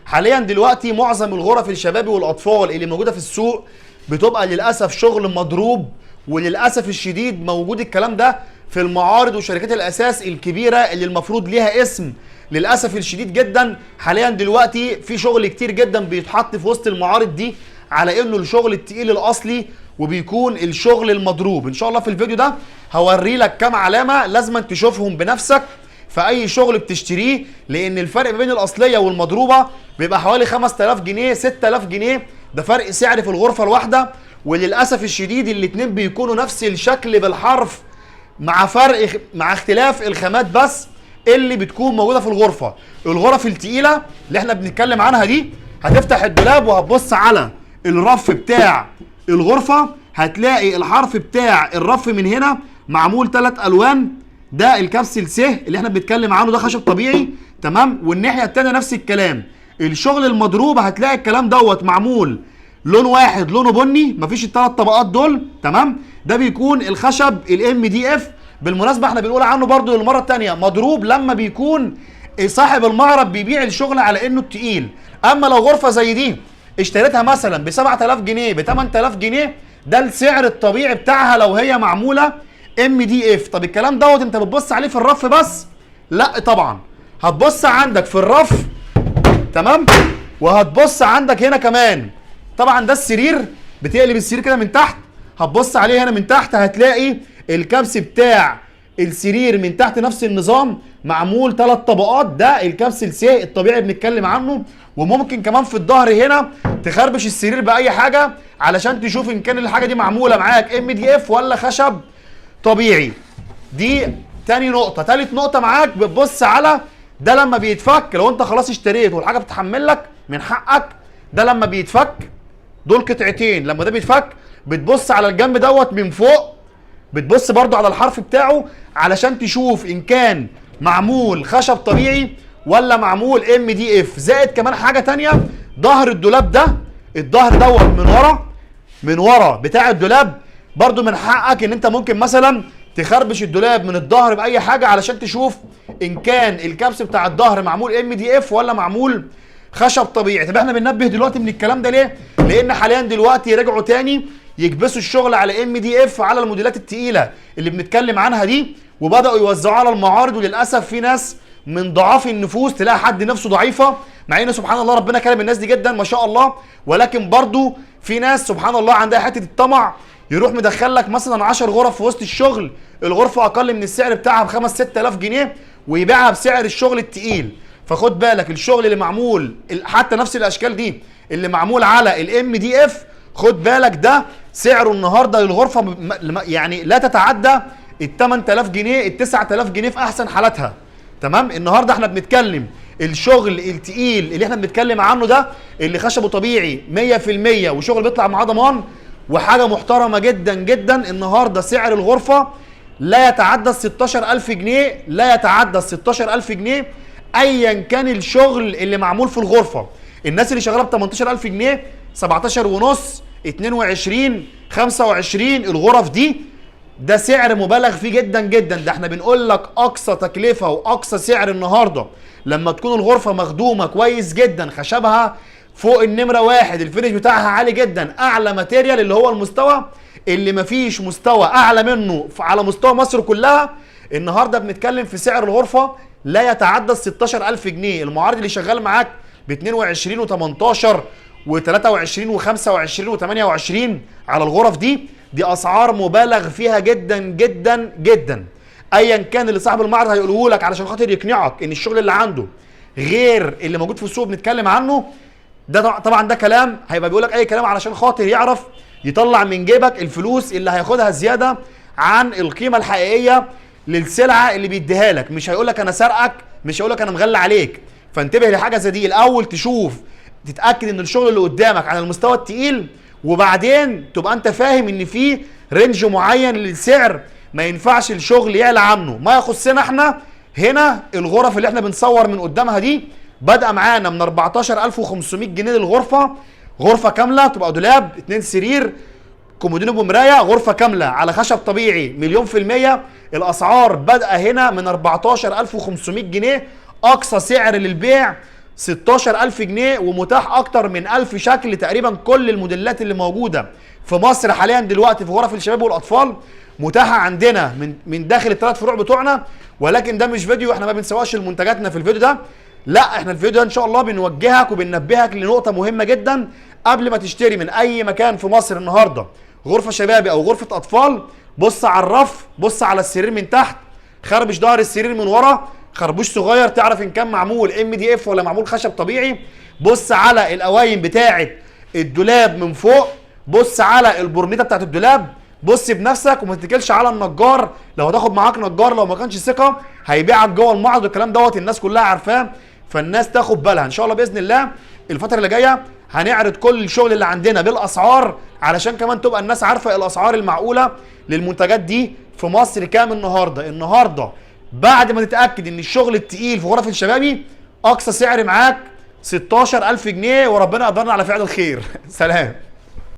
حاليا دلوقتي معظم الغرف الشبابي والاطفال اللي موجوده في السوق بتبقى للاسف شغل مضروب، وللاسف الشديد موجود الكلام ده في المعارض وشركات الاساس الكبيره اللي المفروض ليها اسم. للاسف الشديد جدا حاليا دلوقتي في شغل كتير جدا بيتحط في وسط المعارض دي على انه الشغل التقيل الاصلي، وبيكون الشغل المضروب. ان شاء الله في الفيديو ده هوري لك كام علامه لازم تشوفهم بنفسك في اي شغل بتشتريه، لان الفرق بين الاصليه والمضروبه بيبقى حوالي 5000 جنيه 6000 جنيه، ده فرق سعر في الغرفه الواحده. وللاسف الشديد الاثنين بيكونوا نفس الشكل بالحرف، مع اختلاف الخامات بس اللي بتكون موجوده في الغرفه. الغرف التقيله اللي احنا بنتكلم عنها دي، هتفتح الدولاب وهتبص على الرف بتاع الغرفه، هتلاقي الحرف بتاع الرف من هنا معمول 3 الوان، ده الكبسل س اللي احنا بنتكلم عنه، ده خشب طبيعي تمام. والناحيه الثانيه نفس الكلام. الشغل المضروب هتلاقي الكلام دوت معمول لون واحد لونه بني، مفيش الثلاث طبقات دول تمام. ده بيكون الخشب الام دي اف. بالمناسبه احنا بنقول عنه برضو للمره الثانيه مضروب لما بيكون صاحب المعرض بيبيع الشغل على انه تقيل. اما لو غرفه زي دي اشتريتها مثلا ب 7000 جنيه ب 8000 جنيه، ده السعر الطبيعي بتاعها لو هي معموله ام دي اف. طب الكلام دوت انت بتبص عليه في الرف بس؟ لا طبعا، هتبص عندك في الرف تمام، وهتبص عندك هنا كمان. طبعا ده السرير، بتقلب السرير كده من تحت، هتبص عليه هنا من تحت هتلاقي الكبس بتاع السرير من تحت نفس النظام معمول 3 طبقات، ده الكبس السي الطبيعي بنتكلم عنه. وممكن كمان في الظهر هنا تخربش السرير باي حاجه علشان تشوف ان كان الحاجه دي معموله معاك ام دي اف ولا خشب طبيعي. دي تاني نقطه. تالت نقطه معاك بتبص على ده لما بيتفك، لو انت خلاص اشتريت والحاجه بتتحمل لك من حقك، ده لما بيتفك دول قطعتين، لما ده بيتفك بتبص على الجنب دوت من فوق، بتبص برضو على الحرف بتاعه علشان تشوف ان كان معمول خشب طبيعي ولا معمول ام دي اف. زائد كمان حاجه تانيه، ظهر الدولاب ده، الظهر دوت من ورا بتاع الدولاب، برضو من حقك ان انت ممكن مثلا تخربش الدولاب من الظهر باي حاجه علشان تشوف ان كان الكبس بتاع الظهر معمول ام دي اف ولا معمول خشب طبيعي. طب احنا بننبه دلوقتي من الكلام ده ليه؟ لان حاليا دلوقتي رجعوا تاني يكبسوا الشغل على ام دي اف على الموديلات التقيله اللي بنتكلم عنها دي، وبداوا يوزعوها على المعارض. وللاسف في ناس من ضعاف النفوس تلاقي حد نفسه ضعيفه، مع ان سبحان الله ربنا كرم الناس دي جدا ما شاء الله، ولكن برضو في ناس سبحان الله عندها حته الطمع، يروح مدخل لك مثلا 10 غرف في وسط الشغل، الغرفه اقل من السعر بتاعها ب 5 6000 جنيه ويبيعها بسعر الشغل التقيل. فخد بالك الشغل اللي معمول حتى نفس الاشكال دي اللي معمول على الام دي اف، خد بالك ده سعره النهارده للغرفه يعني لا تتعدى ال 8000 جنيه ال 9000 جنيه في احسن حالاتها تمام. النهارده احنا بنتكلم الشغل التقيل اللي احنا بنتكلم عنه ده اللي خشبه طبيعي 100% وشغل بيطلع معاه ضمان وحاجه محترمه جدا جدا. النهارده سعر الغرفه لا يتعدى ال 16000 جنيه، لا يتعدى ال 16000 جنيه ايا كان الشغل اللي معمول في الغرفه. الناس اللي شغاله ب 18000 جنيه 17 ونص 22 25 الغرف دي، ده سعر مبالغ فيه جدا جدا. ده احنا بنقول لك اقصى تكلفه واقصى سعر النهارده لما تكون الغرفه مخدومه كويس جدا، خشبها فوق النمره واحد، الفينش بتاعها عالي جدا، اعلى ماتيريال اللي هو المستوى اللي مفيش مستوى اعلى منه على مستوى مصر كلها. النهارده بنتكلم في سعر الغرفه لا يتعدى ال 16000 جنيه. المعارض اللي شغال معاك ب 22 و18 و23 و25 و28 على الغرف دي اسعار مبالغ فيها جدا جدا جدا. ايا كان اللي صاحب المعرض هيقوله لك علشان خاطر يقنعك ان الشغل اللي عنده غير اللي موجود في السوق بنتكلم عنه، ده طبعا ده كلام هيبقى بيقول لك اي كلام علشان خاطر يعرف يطلع من جيبك الفلوس اللي هياخدها زياده عن القيمه الحقيقيه للسلعه اللي بيديها لك. مش هيقول لك انا سارقك، مش هيقول لك انا مغلى عليك. فانتبه لحاجه زي دي، الاول تشوف تتاكد ان الشغل اللي قدامك على المستوى التقيل، وبعدين تبقى انت فاهم ان في رينج معين للسعر ما ينفعش الشغل يعلى عنه. ما يخصنا احنا هنا الغرف اللي احنا بنصور من قدامها دي بادئه معانا من 14500 جنيه للغرفه، غرفه كامله تبقى دولاب 2 سرير كومودينو بمرايه، غرفه كامله على خشب طبيعي مليون في المية. الاسعار بادئه هنا من 14500 جنيه، اقصى سعر للبيع 16000 جنيه، ومتاح اكتر من 1000 شكل. تقريبا كل الموديلات اللي موجوده في مصر حاليا دلوقتي في غرف الشباب والاطفال متاحه عندنا من داخل الثلاث فروع بتوعنا. ولكن ده مش فيديو، احنا ما بنسوقش لمنتجاتنا في الفيديو ده، لا احنا الفيديو ده ان شاء الله بنوجهك وبننبهك لنقطه مهمه جدا. قبل ما تشتري من اي مكان في مصر النهارده غرفه شبابي او غرفه اطفال، بص على الرف، بص على السرير من تحت، خربش ظهر السرير من ورا، خربوش صغير تعرف ان كان معمول MDF ولا معمول خشب طبيعي. بص على القوايم بتاعه الدولاب من فوق، بص على البورنيطه بتاعه الدولاب، بص بنفسك وما تتكلش على النجار. لو هتاخد معاك نجار لو ما كانش ثقه هيبيعك جوه المعرض والكلام دوت الناس كلها عارفاه، فالناس تاخد بالها. ان شاء الله باذن الله الفتره اللي جايه هنعرض كل الشغل اللي عندنا بالاسعار، علشان كمان تبقى الناس عارفه الاسعار المعقوله للمنتجات دي في مصر كام النهارده. بعد ما تتاكد ان الشغل التقيل في غرف الشبابي اقصى سعر معاك 16000 جنيه، وربنا يقدرنا على فعل الخير. سلام.